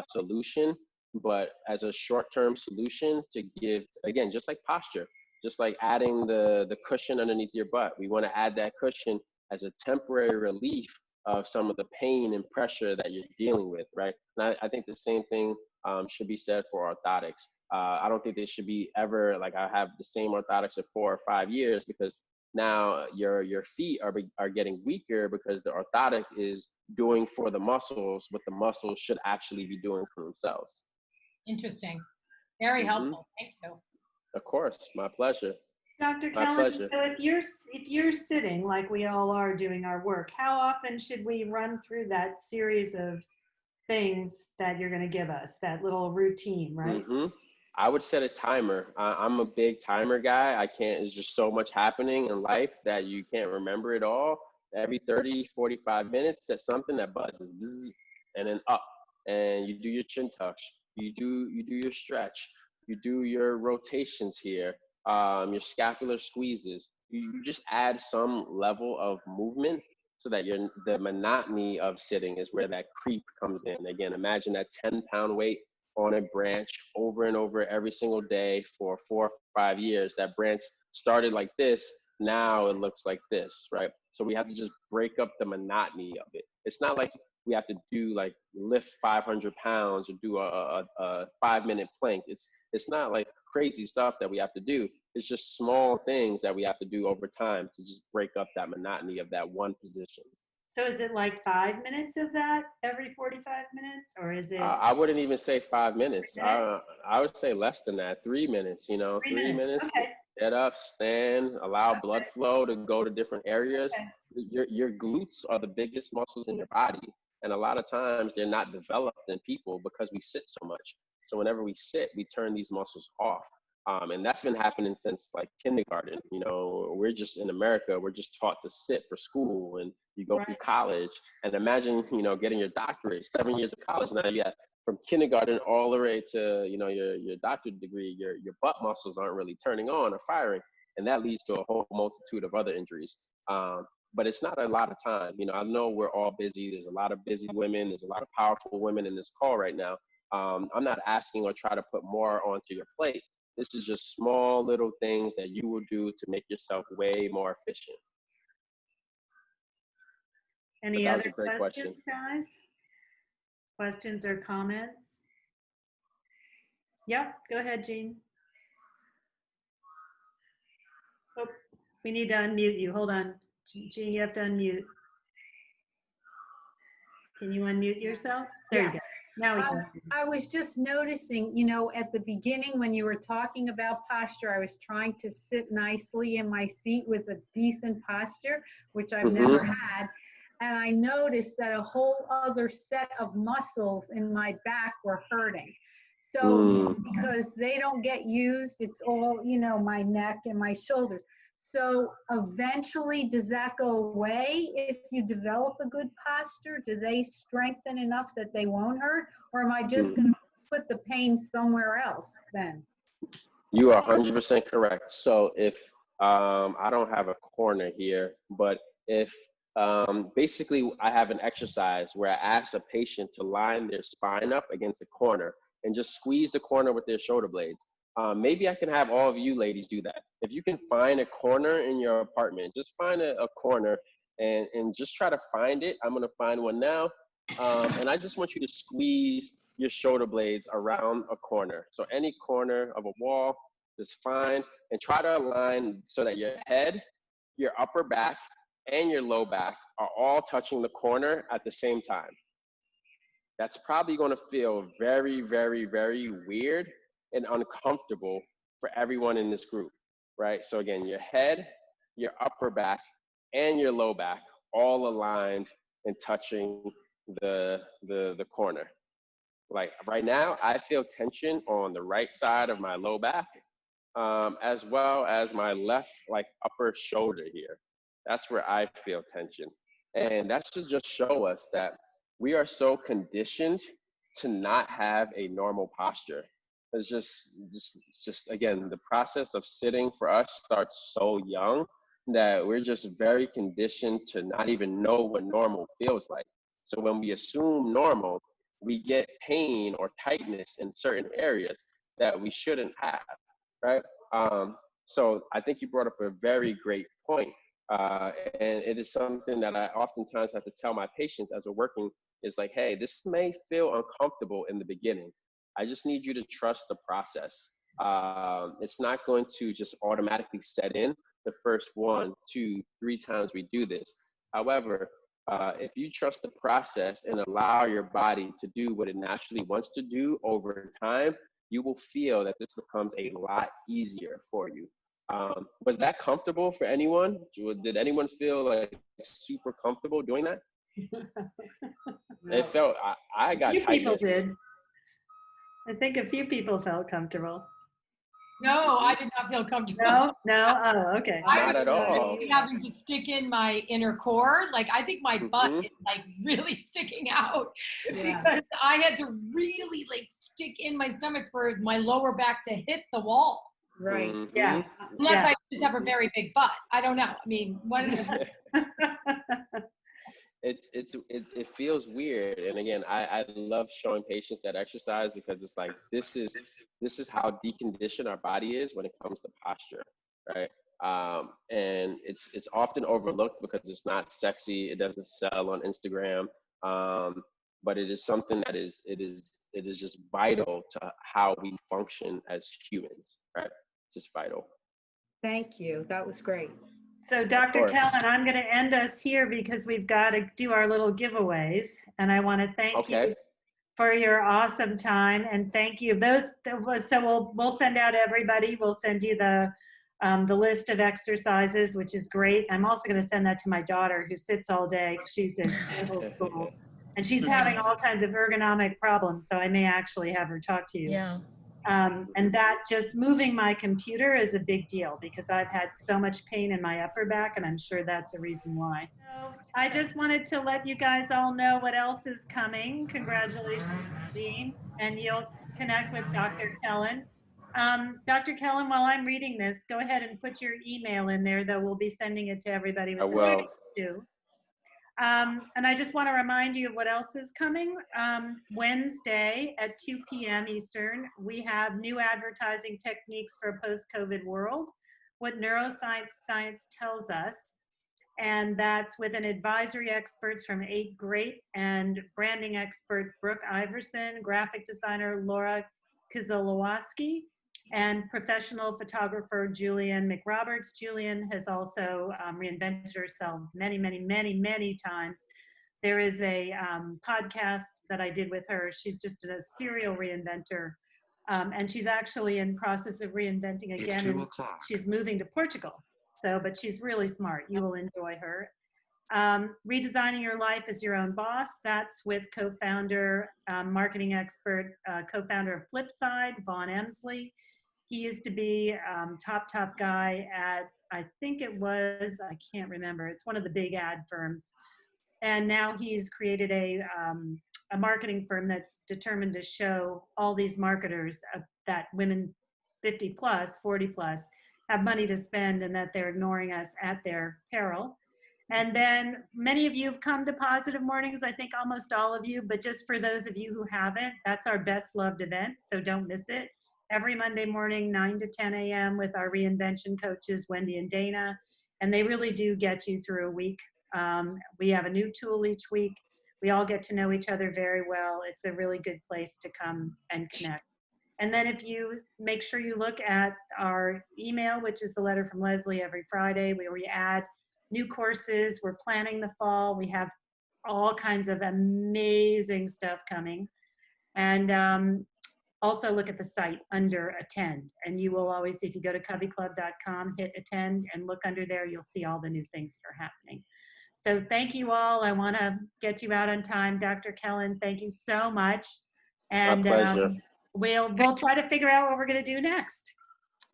solution, but as a short-term solution to give, again, just like posture, just like adding the cushion underneath your butt. We want to add that cushion as a temporary relief of some of the pain and pressure that you're dealing with, right? And I think the same thing should be said for orthotics. I don't think they should be ever like I have the same orthotics for 4 or 5 years, because now your feet are getting weaker because the orthotic is doing for the muscles what the muscles should actually be doing for themselves. Interesting. Very helpful. Thank you. Of course, my pleasure. Dr. My Kellen, pleasure. so if you're sitting like we all are doing our work, how often should we run through that series of things that you're going to give us, that little routine, right? I would set a timer. I'm a big timer guy. I can't, there's just so much happening in life that you can't remember it all. Every 30, 45 minutes, set something that buzzes, bzz, and then up. And you do your chin tucks. You do your stretch. You do your rotations here, your scapular squeezes. You just add some level of movement so that the monotony of sitting is where that creep comes in. Again, imagine that 10-pound weight on a branch over and over every single day for 4 or 5 years. That branch started like this, now it looks like this, right? So we have to just break up the monotony of it. It's not like we have to do like lift 500 pounds or do a 5-minute plank. It's not like crazy stuff that we have to do. It's just small things that we have to do over time to just break up that monotony of that one position. So is it like 5 minutes of that every 45 minutes, or is it I wouldn't even say 5 minutes. 3 minutes? I would say less than that. 3 minutes, 3 minutes. Okay. Get up, stand, allow blood flow to go to different areas. Okay. Your glutes are the biggest muscles in your body. And a lot of times they're not developed in people because we sit so much. So whenever we sit, we turn these muscles off. And that's been happening since like kindergarten. We're just in America, we're just taught to sit for school, and you go through Right. college. And imagine, getting your doctorate, 7 years of college. Now you got from kindergarten all the way to, your doctorate degree, your butt muscles aren't really turning on or firing. And that leads to a whole multitude of other injuries. But it's not a lot of time. I know we're all busy. There's a lot of busy women. There's a lot of powerful women in this call right now. I'm not asking or try to put more onto your plate. This is just small little things that you will do to make yourself way more efficient. Any that was other a great questions, question. guys? Questions or comments? Yep, go ahead, Jean. Oh, we need to unmute you. Hold on. Jean, you have to unmute. Can you unmute yourself? There you go. Yes. Now we can. I was just noticing, at the beginning when you were talking about posture, I was trying to sit nicely in my seat with a decent posture, which I've never had. And I noticed that a whole other set of muscles in my back were hurting. So because they don't get used, it's all, my neck and my shoulders. So eventually, does that go away if you develop a good posture? Do they strengthen enough that they won't hurt? Or am I just going to put the pain somewhere else then? You are 100% correct. So if I don't have a corner here, but if basically I have an exercise where I ask a patient to line their spine up against a corner and just squeeze the corner with their shoulder blades. Maybe I can have all of you ladies do that. If you can find a corner in your apartment, just find a corner and just try to find it. I'm going to find one now. And I just want you to squeeze your shoulder blades around a corner. So any corner of a wall is fine. And try to align so that your head, your upper back, and your low back are all touching the corner at the same time. That's probably going to feel very, very, very weird and uncomfortable for everyone in this group, right? So again, your head, your upper back, and your low back all aligned and touching the corner. Like right now, I feel tension on the right side of my low back, as well as my left, like upper shoulder here. That's where I feel tension. And that's to just show us that we are so conditioned to not have a normal posture. It's just again, the process of sitting for us starts so young that we're just very conditioned to not even know what normal feels like. So when we assume normal, we get pain or tightness in certain areas that we shouldn't have, right? So I think you brought up a very great point. And it is something that I oftentimes have to tell my patients as we're working is like, hey, this may feel uncomfortable in the beginning. I just need you to trust the process. It's not going to just automatically set in the first 1, 2, 3 times we do this. However, if you trust the process and allow your body to do what it naturally wants to do over time, you will feel that this becomes a lot easier for you. Was that comfortable for anyone? Did anyone feel like super comfortable doing that? No. It felt, I got A few people tightness. did. I think a few people felt comfortable. No, I did not feel comfortable. No? Oh, okay. Not at all. Having to stick in my inner core. Like, I think my butt is like really sticking out because I had to really like stick in my stomach for my lower back to hit the wall. Right. Yeah. Unless I just have a very big butt. I don't know. I mean, one of the it feels weird. And again, I love showing patients that exercise because it's like, this is how deconditioned our body is when it comes to posture, right? And it's often overlooked because it's not sexy. It doesn't sell on Instagram. But it is something that is just vital to how we function as humans, right? It's just vital. Thank you. That was great. So Dr. Kellen, I'm going to end us here because we've got to do our little giveaways. And I want to thank you for your awesome time. And thank you. So we'll send out everybody. We'll send you the list of exercises, which is great. I'm also going to send that to my daughter who sits all day. She's in middle school and she's having all kinds of ergonomic problems. So I may actually have her talk to you. Yeah. And that just moving my computer is a big deal because I've had so much pain in my upper back, and I'm sure that's a reason why. So I just wanted to let you guys all know what else is coming. Congratulations, Dean, and you'll connect with Dr. Kellen. Dr. Kellen, while I'm reading this, go ahead and put your email in there, though we'll be sending it to everybody with the too. And I just want to remind you of what else is coming. Wednesday at 2 p.m. Eastern, we have new advertising techniques for a post-COVID world, what neuroscience tells us. And that's with an advisory experts from 8 Great and branding expert Brooke Iverson, graphic designer Laura Kizolowoski, and professional photographer Julian McRoberts. Julian has also reinvented herself many times. There is a podcast that I did with her. She's just a serial reinventor. And she's actually in process of reinventing again. It's 2 o'clock. She's moving to Portugal. But she's really smart. You will enjoy her. Redesigning Your Life as Your Own Boss. That's with co-founder, marketing expert, co-founder of Flipside, Vaughn Emsley. He used to be top guy at, I think it was, I can't remember. It's one of the big ad firms. And now he's created a marketing firm that's determined to show all these marketers that women 50 plus, 40 plus, have money to spend and that they're ignoring us at their peril. And then many of you have come to Positive Mornings, I think almost all of you, but just for those of you who haven't, that's our best loved event, so don't miss it. Every Monday morning, 9 to 10 a.m. with our reinvention coaches, Wendy and Dana, and they really do get you through a week. We have a new tool each week. We all get to know each other very well. It's a really good place to come and connect. And then if you make sure you look at our email, which is the letter from Leslie every Friday, where we add new courses. We're planning the fall. We have all kinds of amazing stuff coming. And also look at the site under attend. And you will always, if you go to covyclub.com, hit attend and look under there, you'll see all the new things that are happening. So thank you all. I want to get you out on time. Dr. Kellen, thank you so much. And my pleasure. We'll try to figure out what we're going to do next.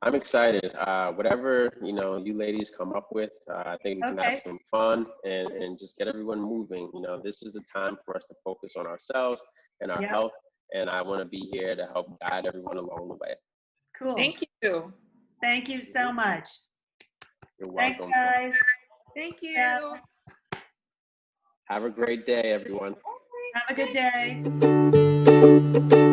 I'm excited. Whatever, you ladies come up with, I think we can have some fun and just get everyone moving. This is the time for us to focus on ourselves and our health. And I want to be here to help guide everyone along the way. Cool. Thank you. Thank you so much. You're welcome. Thanks, guys. Thank you. Yeah. Have a great day, everyone. Have a good day.